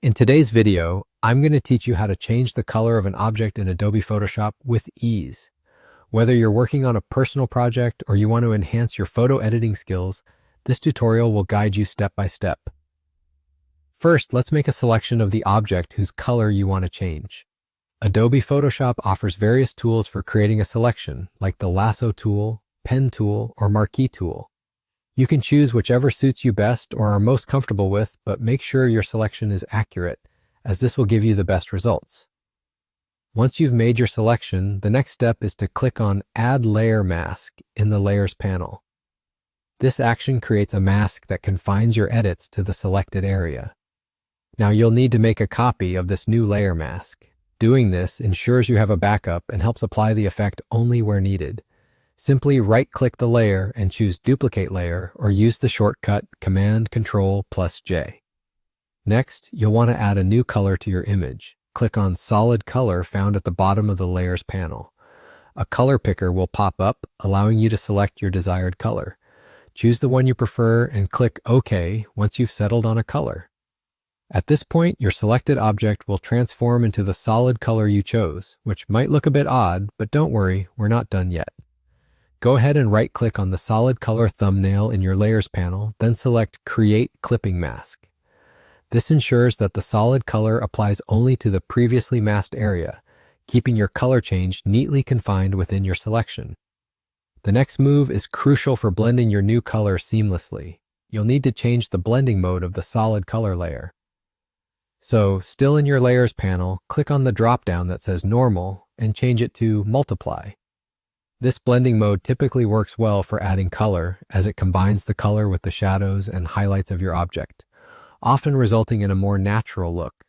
In today's video, I'm going to teach you how to change the color of an object in Adobe Photoshop with ease. Whether you're working on a personal project or you want to enhance your photo editing skills, this tutorial will guide you step by step. First, let's make a selection of the object whose color you want to change. Adobe Photoshop offers various tools for creating a selection, like the lasso tool, pen tool, or marquee tool. You can choose whichever suits you best or are most comfortable with, but make sure your selection is accurate, as this will give you the best results. Once you've made your selection, the next step is to click on Add Layer Mask in the Layers panel. This action creates a mask that confines your edits to the selected area. Now you'll need to make a copy of this new layer mask. Doing this ensures you have a backup and helps apply the effect only where needed. Simply right-click the layer and choose Duplicate Layer or use the shortcut Command-Control+J. Next, you'll want to add a new color to your image. Click on Solid Color found at the bottom of the Layers panel. A color picker will pop up, allowing you to select your desired color. Choose the one you prefer and click OK once you've settled on a color. At this point, your selected object will transform into the solid color you chose, which might look a bit odd, but don't worry, we're not done yet. Go ahead and right-click on the solid color thumbnail in your Layers panel, then select Create Clipping Mask. This ensures that the solid color applies only to the previously masked area, keeping your color change neatly confined within your selection. The next move is crucial for blending your new color seamlessly. You'll need to change the blending mode of the solid color layer. So, still in your Layers panel, click on the drop-down that says Normal and change it to Multiply. This blending mode typically works well for adding color, as it combines the color with the shadows and highlights of your object, often resulting in a more natural look.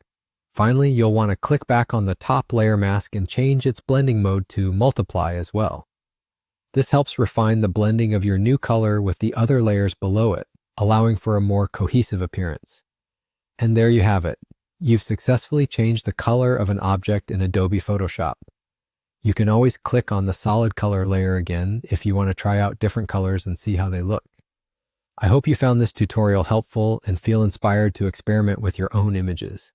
Finally, you'll want to click back on the top layer mask and change its blending mode to Multiply as well. This helps refine the blending of your new color with the other layers below it, allowing for a more cohesive appearance. And there you have it. You've successfully changed the color of an object in Adobe Photoshop. You can always click on the solid color layer again if you want to try out different colors and see how they look. I hope you found this tutorial helpful and feel inspired to experiment with your own images.